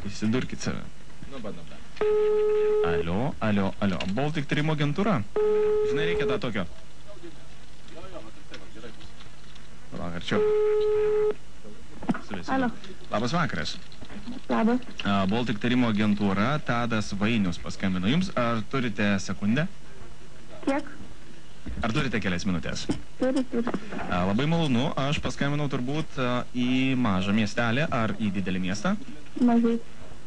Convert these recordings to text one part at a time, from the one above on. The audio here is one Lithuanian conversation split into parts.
Įsidurkit save. Alio. Baltic tyrimo agentūra? Žinai, reikia tą tokio. Palauk, arčiau. Alio. Labas vakaras. Labas. Baltic tyrimo agentūra, Tadas Vainius paskambino jums. Ar turite sekundę? Kiek? Ar turite kelias minutės? Turi. Labai malonu, aš paskambinau turbūt į mažą miestelį ar į didelį miestą? Mažai.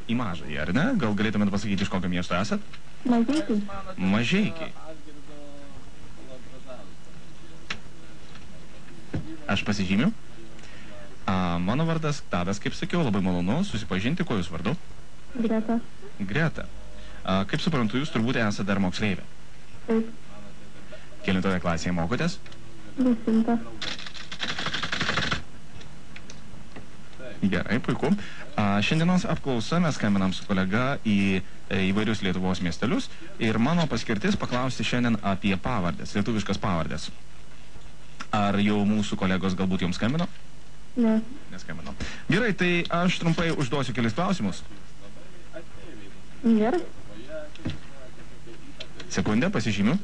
Į mažąjį, ar ne? Gal galėtumėt pasakyti, iš kokio miesto esat? Mažeikiai. Mažeikiai. Aš pasižymiu. Mano vardas Tadas, kaip sakiau, labai malonu susipažinti, kuo jūs vardu? Greta. Greta. Kaip suprantu, jūs turbūt esate dar moksleivė. Taip. Kelintoje klasėje mokotės? 10. Gerai, puiku. Šiandienos apklausa mes skambinam su kolega į įvairius Lietuvos miestelius ir mano paskirtis paklausti šiandien apie pavardės, lietuviškas pavardės. Ar jau mūsų kolegos galbūt jums skambino? Ne. Neskambino. Gerai, tai aš trumpai užduosiu kelis klausimus. Gerai. Sekundę, pasižymiu.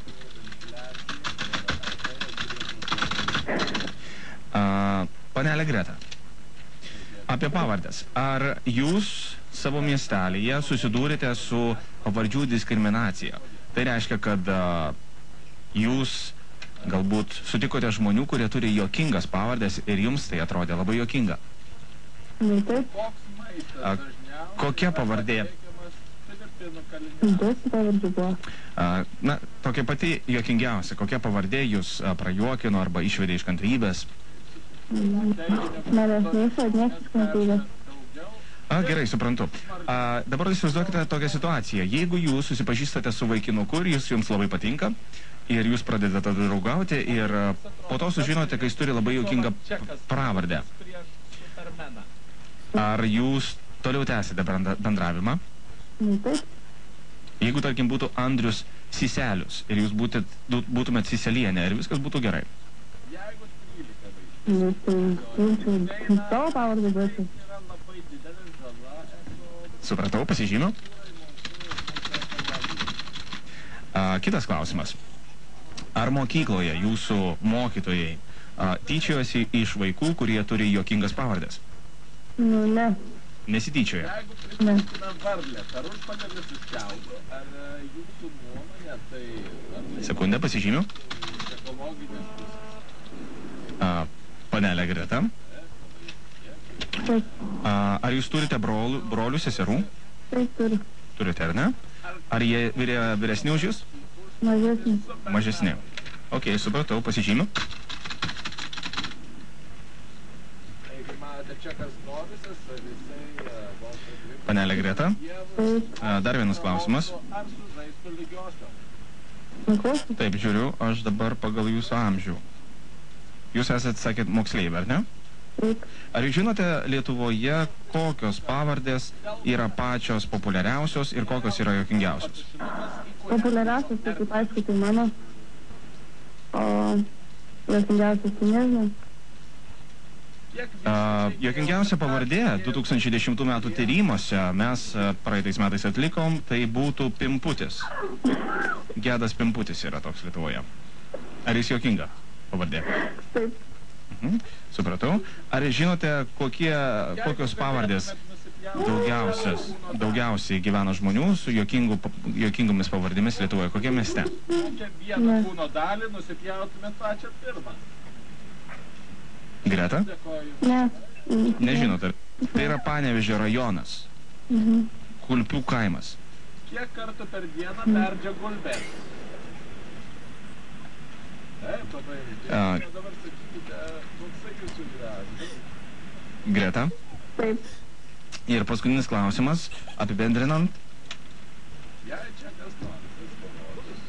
Panelė Greta, apie pavardės. Ar jūs savo miestelėje susidūrėte su pavardžių diskriminacija? Tai reiškia, kad jūs galbūt sutikote žmonių, kurie turi juokingas pavardės ir jums tai atrodė labai juokinga. Taip. Kokia pavardė? Daug pavardžių buvo. Na, tokia pati juokingiausia. Kokia pavardė jūs prajuokino arba išvedė iš kantrybės? Manęs neišvadinės iš kantrybės. Gerai, suprantu. Dabar įsivaizduokite tokią situaciją. Jeigu jūs susipažįstate su vaikinuku ir jis jums labai patinka, ir jūs pradedate draugauti ir po to sužinote, kad jis turi labai juokingą pravardę. Ar jūs toliau tęsite bendravimą? Taip. Jeigu, tarkim, būtų Andrius Siselius ir jūs būtumėt Siselienė ir viskas būtų gerai. Tai savo pavardę duosiu. Supratau, pasižymiu. Kitas klausimas. Ar mokykloje jūsų mokytojai tyčiojosi iš vaikų, kurie turi juokingas pavardės? Ne. Nesityčioja? Ne. Sekundę, pasižymiu. Panelė Greta. Taip. Ar jūs turite brolių, seserų? Taip turiu. Turite, ar ne? Ar jie vyresni už jūs? Mažesni. Mažesni. Ok, supratau, pasižymiu. Panelė Greta. Taip. Dar vienas klausimas. Taip, žiūriu, aš dabar pagal jūsų amžių. Jūs esate, sakėt, moksleivė, ar ne? Taip. Ar jūs žinote Lietuvoje, kokios pavardės yra pačios populiariausios ir kokios yra juokingiausios? Populiariausias, tai kaip aišku, tai mano. O juokingiausias, tai nežinau. Juokingiausia pavardė 2010 metų tyrimuose mes praeitais metais atlikom, tai būtų Pimputis. Gedas Pimputis yra toks Lietuvoje. Ar jis juokinga pavardė? Taip. Supratau. Ar žinote, kokios pavardės daugiausiai gyvena žmonių su juokingomis pavardėmis Lietuvoje? Kokie mieste? Greta? Ne. Nežinote. Tai yra Panevėžio rajonas. Kulpių kaimas. Kiek kartų per dieną perdžia gulbės? Dabar sakykite, koksai jūsų gyvenimas? Greta? Taip. Ir paskutinis klausimas, apibendrinant.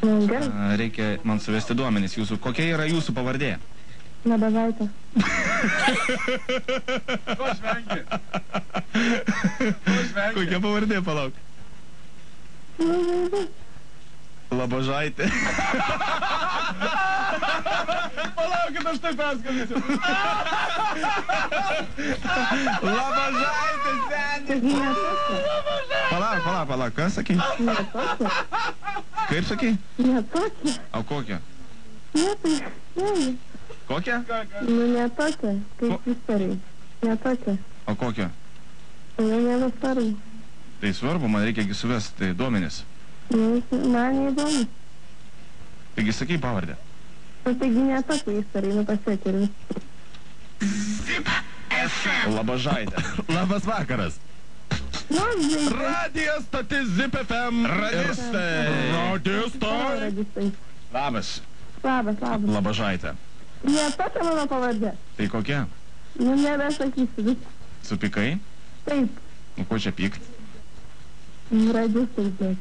Gerai. Reikia man suvesti duomenis jūsų. Kokia yra jūsų pavardė? Nebevaitė. Ko žvengi? Kokia pavardė, palauk? Labožaitė. Palaukit, aš tai perskambinsiu. Labažaitė, seniai. Taigi ne tokia. Palauk, ką sakei? Ne tokia. Kaip sakei? Ne tokia. O kokią? Ne tai. Ne. Kokią? Nu ne tokia. Kaip istorijai. Ne tokia. O kokią? Tai nėra svarbu. Tai svarbu, man reikia suvesti duomenis. Man neįdomu. Taigi sakai pavardę. Nu taigi ne tokia istorijai. Nu pasiekė ir vis. Labažaitė. Labas vakaras. Labai. Radijas stotis Zip FM. Radistai. Radistai. Radistai. Labas. Labas. Labažaitė. Ne tokia mano pavardė. Tai kokia? Nu nebesakysiu. Vis. Supykai? Taip. Nu ko čia pykt? Radistai. Taip.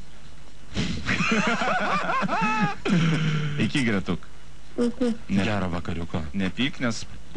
Iki Gretuk. Okay. Gero vakariuko. Nepyk, nes